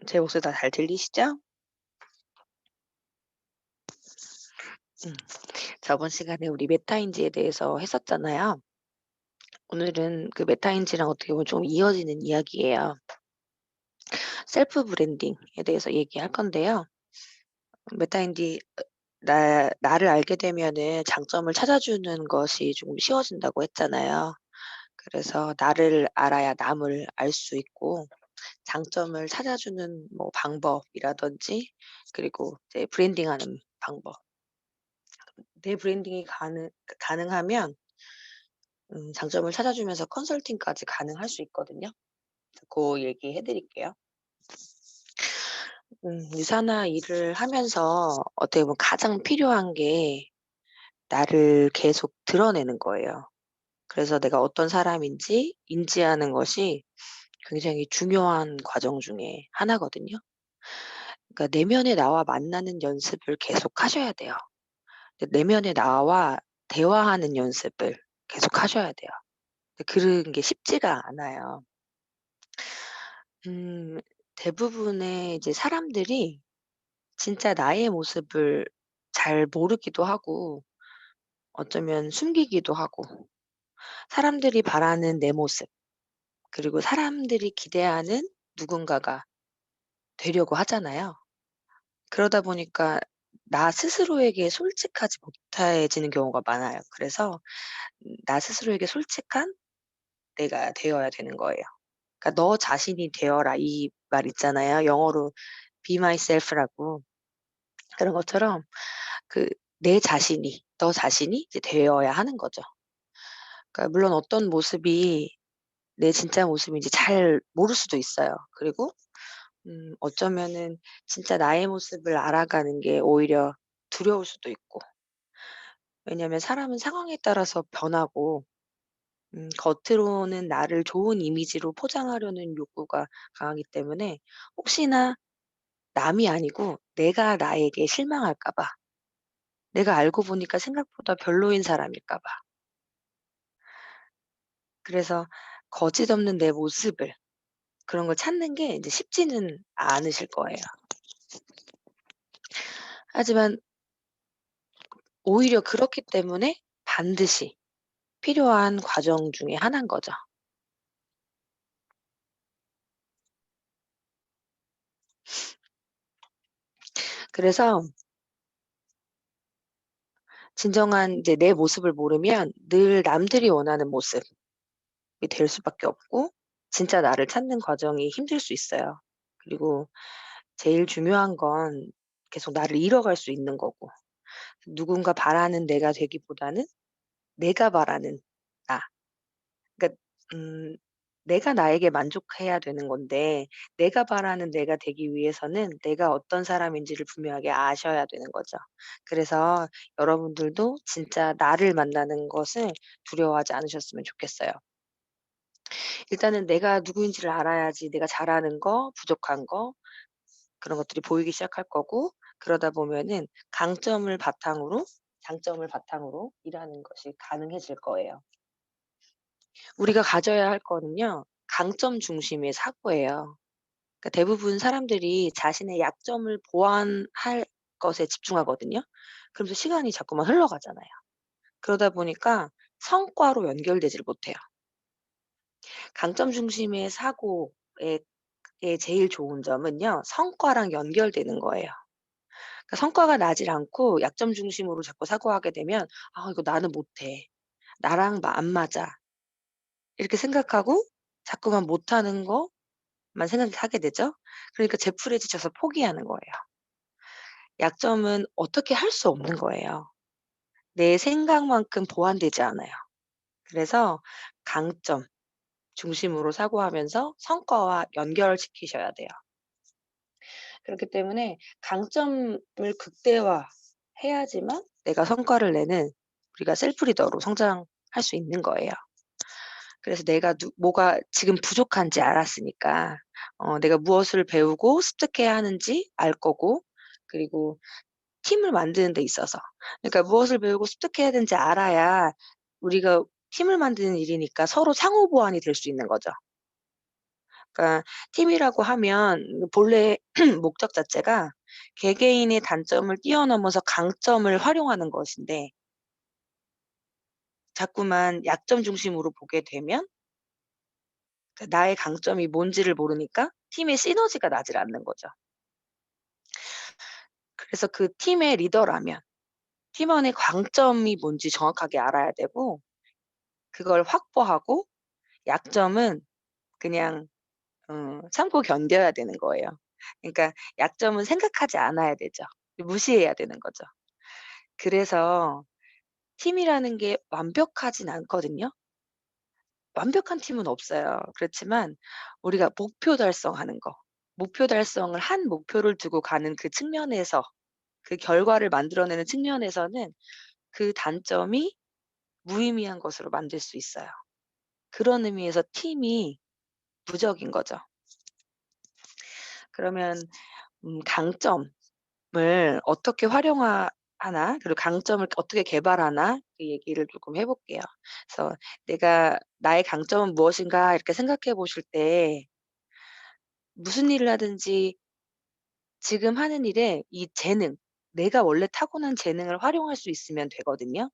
제 목소리 다 잘 들리시죠? 음. 저번 시간에 우리 메타인지에 대해서 했었잖아요. 오늘은 그 메타인지랑 어떻게 보면 좀 이어지는 이야기예요. 셀프 브랜딩에 대해서 얘기할 건데요. 메타인지 나를 알게 되면은 장점을 찾아주는 것이 조금 쉬워진다고 했잖아요. 그래서 나를 알아야 남을 알 수 있고 장점을 찾아주는 뭐 방법이라든지 그리고 이제 브랜딩하는 방법. 내 브랜딩이 가능하면 장점을 찾아주면서 컨설팅까지 가능할 수 있거든요. 그 얘기해 드릴게요. 유사나 일을 하면서 어떻게 보면 가장 필요한 게 나를 계속 드러내는 거예요. 그래서 내가 어떤 사람인지 인지하는 것이 굉장히 중요한 과정 중에 하나거든요. 그러니까 내면의 나와 만나는 연습을 계속 하셔야 돼요. 내면의 나와 대화하는 연습을 계속 하셔야 돼요. 근데 그런 게 쉽지가 않아요. 음 대부분의 이제 사람들이 진짜 나의 모습을 잘 모르기도 하고 어쩌면 숨기기도 하고 사람들이 바라는 내 모습 그리고 사람들이 기대하는 누군가가 되려고 하잖아요. 그러다 보니까 나 스스로에게 솔직하지 못해지는 경우가 많아요. 그래서 나 스스로에게 솔직한 내가 되어야 되는 거예요. 그러니까 "너 자신이 되어라." 이 말 있잖아요. 영어로 be myself라고. 그런 것처럼 그 내 자신이 너 자신이 이제 되어야 하는 거죠. 그러니까 물론 어떤 모습이 내 진짜 모습인지 잘 모를 수도 있어요. 그리고 어쩌면은 진짜 나의 모습을 알아가는 게 오히려 두려울 수도 있고. 왜냐하면 사람은 상황에 따라서 변하고 겉으로는 나를 좋은 이미지로 포장하려는 욕구가 강하기 때문에 혹시나 남이 아니고 내가 나에게 실망할까 봐, 내가 알고 보니까 생각보다 별로인 사람일까 봐. 그래서 거짓 없는 내 모습을 그런 걸 찾는 게 인제 쉽지는 않으실 거예요. 하지만 오히려 그렇기 때문에 반드시 필요한 과정 중에 하나인 거죠. 그래서 진정한 이제 내 모습을 모르면 늘 남들이 원하는 모습이 될 수밖에 없고 진짜 나를 찾는 과정이 힘들 수 있어요. 그리고 제일 중요한 건 계속 나를 잃어갈 수 있는 거고 누군가 바라는 내가 되기보다는 내가 바라는 나. 그러니까 내가 나에게 만족해야 되는 건데 내가 바라는 내가 되기 위해서는 내가 어떤 사람인지를 분명하게 아셔야 되는 거죠. 그래서 여러분들도 진짜 나를 만나는 것을 두려워하지 않으셨으면 좋겠어요. 일단은 내가 누구인지를 알아야지 내가 잘하는 거, 부족한 거 그런 것들이 보이기 시작할 거고 그러다 보면은 강점을 바탕으로 장점을 바탕으로 일하는 것이 가능해질 거예요. 우리가 가져야 할 거는요. 강점 중심의 사고예요. 그러니까 대부분 사람들이 자신의 약점을 보완할 것에 집중하거든요. 그러면서 시간이 자꾸만 흘러가잖아요. 그러다 보니까 성과로 연결되지를 못해요. 강점 중심의 사고의 제일 좋은 점은요. 성과랑 연결되는 거예요. 그러니까 성과가 나질 않고 약점 중심으로 자꾸 사고하게 되면 '아 이거 나는 못해. 나랑 안 맞아.' 이렇게 생각하고 자꾸만 못하는 것만 생각하게 되죠. 그러니까 제풀에 지쳐서 포기하는 거예요. 약점은 어떻게 할 수 없는 거예요. 내 생각만큼 보완되지 않아요. 그래서 강점 중심으로 사고하면서 성과와 연결시키셔야 돼요. 그렇기 때문에 강점을 극대화해야지만 내가 성과를 내는 우리가 셀프 리더로 성장할 수 있는 거예요. 그래서 내가 뭐가 지금 부족한지 알았으니까 내가 무엇을 배우고 습득해야 하는지 알 거고 그리고 팀을 만드는 데 있어서 그러니까 무엇을 배우고 습득해야 되는지 알아야 우리가 팀을 만드는 일이니까 서로 상호 보완이 될 수 있는 거죠. 그러니까 팀이라고 하면 본래 목적 자체가 개개인의 단점을 뛰어넘어서 강점을 활용하는 것인데 자꾸만 약점 중심으로 보게 되면 나의 강점이 뭔지를 모르니까 팀의 시너지가 나질 않는 거죠. 그래서 그 팀의 리더라면 팀원의 강점이 뭔지 정확하게 알아야 되고 그걸 확보하고 약점은 그냥 참고 견뎌야 되는 거예요. 그러니까 약점은 생각하지 않아야 되죠. 무시해야 되는 거죠. 그래서 팀이라는 게 완벽하진 않거든요. 완벽한 팀은 없어요. 그렇지만 우리가 목표 달성하는 거, 목표 달성을 한 목표를 두고 가는 그 측면에서 그 결과를 만들어내는 측면에서는 그 단점이 무의미한 것으로 만들 수 있어요. 그런 의미에서 팀이 무적인 거죠. 그러면 강점을 어떻게 하나 그리고 강점을 어떻게 개발하나 그 얘기를 조금 해 볼게요. 그래서 '내가 나의 강점은 무엇인가?' 이렇게 생각해 보실 때 무슨 일을 하든지 지금 하는 일에 이 재능, 내가 원래 타고난 재능을 활용할 수 있으면 되거든요.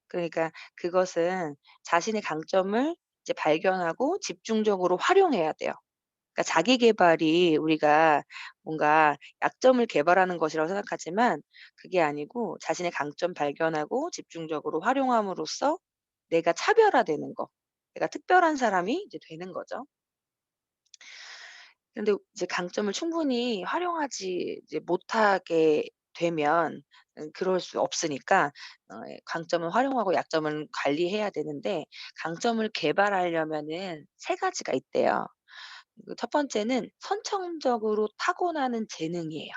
그러니까 그것은 자신의 강점을 이제 발견하고 집중적으로 활용해야 돼요. 그러니까 자기 계발이 우리가 뭔가 약점을 개발하는 것이라고 생각하지만 그게 아니고 자신의 강점 발견하고 집중적으로 활용함으로써 내가 차별화되는 거, 내가 특별한 사람이 이제 되는 거죠. 근데 이제 강점을 충분히 활용하지 이제 못하게 되면 그럴 수 없으니까 예 강점을 활용하고 약점은 관리해야 되는데 강점을 개발하려면은 세 가지가 있대요. 그 첫 번째는 선천적으로 타고나는 재능이에요.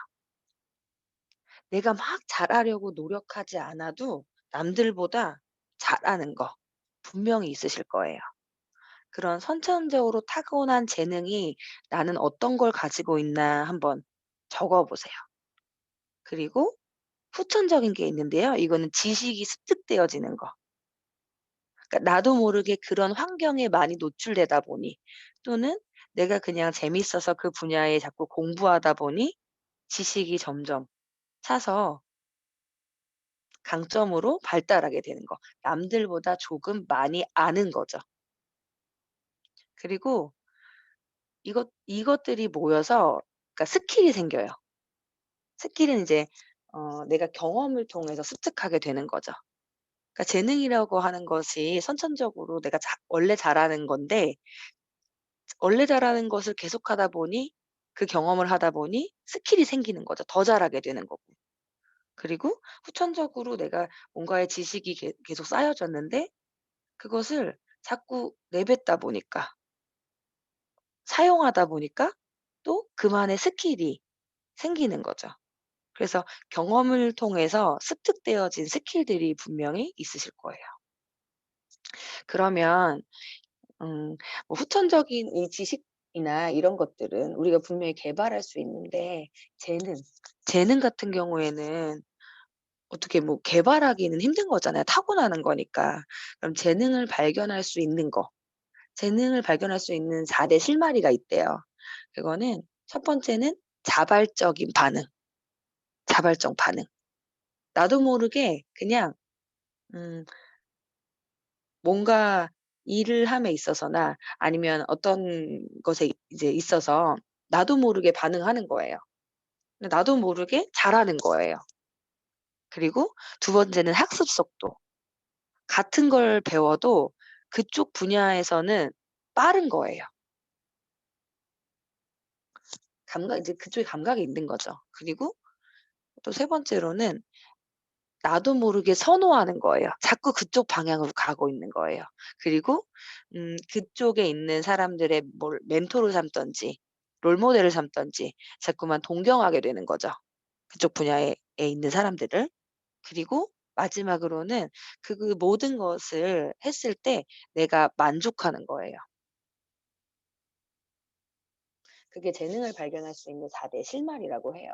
내가 막 잘하려고 노력하지 않아도 남들보다 잘하는 거 분명히 있으실 거예요. 그런 선천적으로 타고난 재능이 '나는 어떤 걸 가지고 있나.' 한번 적어 보세요. 그리고 후천적인 게 있는데요. 이거는 지식이 습득되어지는 거. 그러니까 나도 모르게 그런 환경에 많이 노출되다 보니 또는 내가 그냥 재밌어서 그 분야에 자꾸 공부하다 보니 지식이 점점 차서 강점으로 발달하게 되는 거. 남들보다 조금 많이 아는 거죠. 그리고 이것들이 모여서 그러니까 스킬이 생겨요. 스킬은 이제 내가 경험을 통해서 습득하게 되는 거죠. 그러니까 재능이라고 하는 것이 선천적으로 내가 원래 잘하는 건데 원래 잘하는 것을 계속하다 보니 그 경험을 하다 보니 스킬이 생기는 거죠. 더 잘하게 되는 거고. 그리고 후천적으로 내가 뭔가의 지식이 계속 쌓여졌는데 그것을 자꾸 내뱉다 보니까 사용하다 보니까 또 그만의 스킬이 생기는 거죠. 그래서 경험을 통해서 습득되어진 스킬들이 분명히 있으실 거예요. 그러면 음 뭐 후천적인 이 지식이나 이런 것들은 우리가 분명히 개발할 수 있는데 재능, 재능 같은 경우에는 어떻게 뭐 개발하기는 힘든 거잖아요. 타고나는 거니까. 그럼 재능을 발견할 수 있는 거, 재능을 발견할 수 있는 4대 실마리가 있대요. 그거는 첫 번째는 자발적인 반응, 자발적 반응. 나도 모르게 그냥 음 뭔가 일을 함에 있어서나 아니면 어떤 것에 이제 있어서 나도 모르게 반응하는 거예요. 근데 나도 모르게 잘하는 거예요. 그리고 두 번째는 학습 속도. 같은 걸 배워도 그쪽 분야에서는 빠른 거예요. 이제 그쪽에 감각이 있는 거죠. 그리고 또 세 번째로는 나도 모르게 선호하는 거예요. 자꾸 그쪽 방향으로 가고 있는 거예요. 그리고 그쪽에 있는 사람들의 뭘 멘토를 삼든지 롤모델을 삼든지 자꾸만 동경하게 되는 거죠, 그쪽 분야에 있는 사람들을. 그리고 마지막으로는 그 모든 것을 했을 때 내가 만족하는 거예요. 그게 재능을 발견할 수 있는 4대 실마리라고 해요.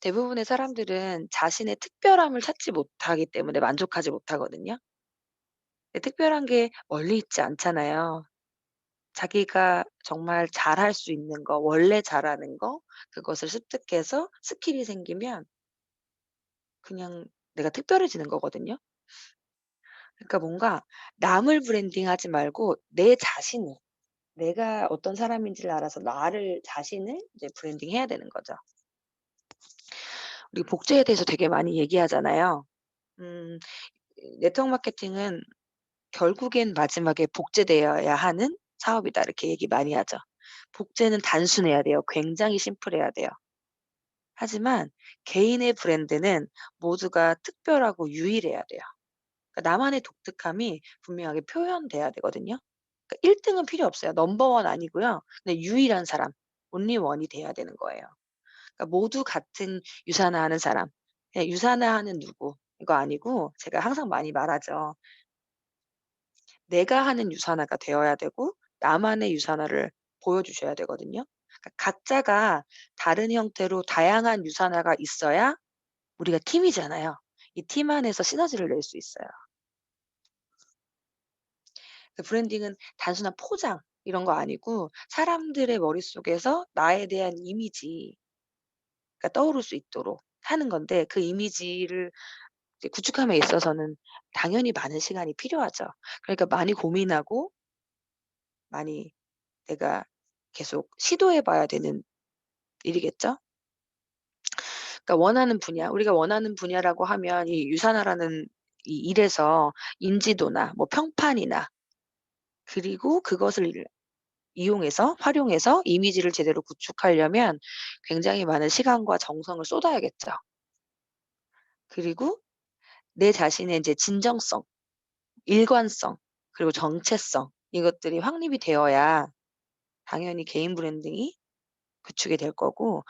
대부분의 사람들은 자신의 특별함을 찾지 못하기 때문에 만족하지 못하거든요. 근데 특별한 게 멀리 있지 않잖아요. 자기가 정말 잘할 수 있는 거, 원래 잘하는 거, 그것을 습득해서 스킬이 생기면 그냥 내가 특별해지는 거거든요. 그러니까 뭔가 남을 브랜딩하지 말고 내 자신을, 내가 어떤 사람인지를 알아서 나를 자신을 이제 브랜딩해야 되는 거죠. 우리 복제에 대해서 되게 많이 얘기하잖아요. 음 네트워크 마케팅은 결국엔 마지막에 복제되어야 하는 사업이다, 이렇게 얘기 많이 하죠. 복제는 단순해야 돼요. 굉장히 심플해야 돼요. 하지만 개인의 브랜드는 모두가 특별하고 유일해야 돼요. 그러니까 나만의 독특함이 분명하게 표현돼야 되거든요. 그러니까 1 등은 필요 없어요. 넘버 원 아니고요. 그냥 유일한 사람, only one이 돼야 되는 거예요. 그러니까 모두 같은 유사나하는 사람, 그냥 유사나하는 누구, 이거 아니고, 제가 항상 많이 말하죠. 내가 하는 유사나가 되어야 되고 나만의 유사나를 보여주셔야 되거든요. 그러니까 각자가 다른 형태로 다양한 유사나가 있어야 우리가 팀이잖아요. 이 팀 안에서 시너지를 낼 수 있어요. 그 브랜딩은 단순한 포장 이런 거 아니고 사람들의 머릿속에서 나에 대한 이미지가 떠오를 수 있도록 하는 건데, 그 이미지를 이제 구축함에 있어서는 당연히 많은 시간이 필요하죠. 그러니까 많이 고민하고 많이 내가 계속 시도해 봐야 되는 일이겠죠? 그러니까 원하는 분야, 우리가 원하는 분야라고 하면 이 유산화라는 이 일에서 인지도나 뭐 평판이나, 그리고 그것을 이용해서 활용해서 이미지를 제대로 구축하려면 굉장히 많은 시간과 정성을 쏟아야겠죠. 그리고 내 자신의 인제 진정성, 일관성, 그리고 정체성, 이것들이 확립이 되어야 당연히 개인 브랜딩이 구축이 될 거고,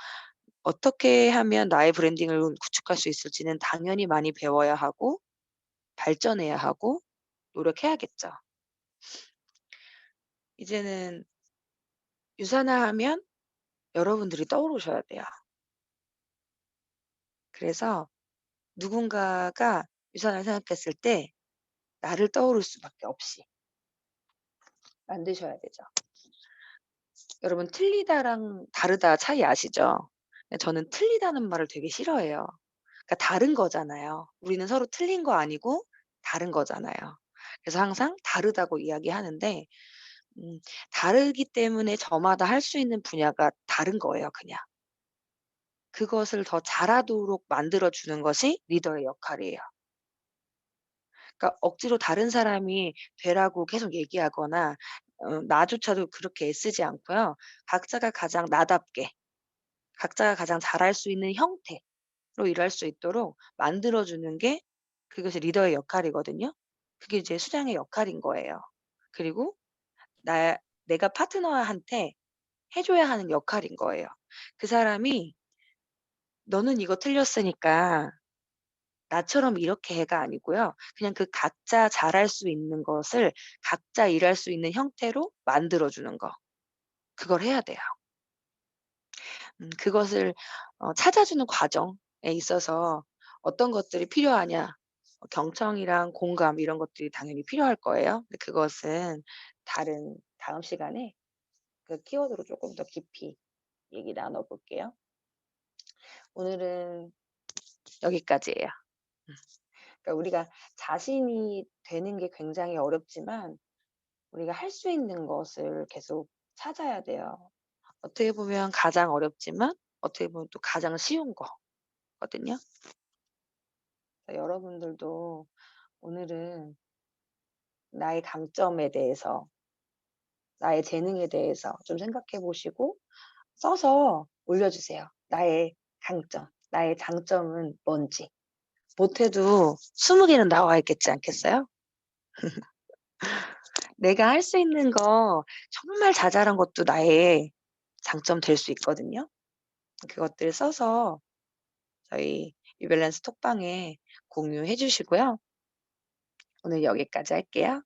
어떻게 하면 나의 브랜딩을 구축할 수 있을지는 당연히 많이 배워야 하고 발전해야 하고 노력해야겠죠. 이제는 유산화하면 여러분들이 떠오르셔야 돼요. 그래서 누군가가 유산을 생각했을 때 나를 떠오를 수밖에 없이 만드셔야 되죠. 여러분, 틀리다랑 다르다 차이 아시죠? 근데 저는 틀리다는 말을 되게 싫어해요. 그러니까 다른 거잖아요. 우리는 서로 틀린 거 아니고 다른 거잖아요. 그래서 항상 다르다고 이야기하는데, 음 다르기 때문에 저마다 할 수 있는 분야가 다른 거예요, 그냥. 그것을 더 잘하도록 만들어 주는 것이 리더의 역할이에요. 그러니까 억지로 다른 사람이 되라고 계속 얘기하거나 나조차도 그렇게 애쓰지 않고요. 각자가 가장 나답게, 각자가 가장 잘할 수 있는 형태로 일할 수 있도록 만들어 주는 게, 그것이 리더의 역할이거든요. 그게 이제 수장의 역할인 거예요. 그리고 나 내가 파트너한테 해 줘야 하는 역할인 거예요. 그 사람이 "너는 이거 틀렸으니까 나처럼 이렇게 해."가 아니고요. 그냥 그 각자 잘할 수 있는 것을 각자 일할 수 있는 형태로 만들어 주는 거. 그걸 해야 돼요. 그것을 찾아주는 과정에 있어서 어떤 것들이 필요하냐, 경청이랑 공감 이런 것들이 당연히 필요할 거예요. 근데 그것은 다음 시간에 그 키워드로 쪼끔 더 깊이 얘기 나눠 볼게요. 오늘은 여기까지예요. 음. 그러니까 우리가 자신이 되는 게 굉장히 어렵지만 우리가 할 수 있는 것을 계속 찾아야 돼요. 어떻게 보면 가장 어렵지만 어떻게 보면 또 가장 쉬운 거거든요. 그래서 여러분들도 오늘은 나의 강점에 대해서, 나의 재능에 대해서 좀 생각해 보시고 써서 올려주세요. 나의 강점, 나의 장점은 뭔지. 못해도 20 개는 나와 있겠지 않겠어요? 내가 할 수 있는 거 정말 자잘한 것도 나의 장점 될 수 있거든요. 그것들 써서 저희 유밸런스 톡방에 공유해 주시고요. 오늘 여기까지 할게요.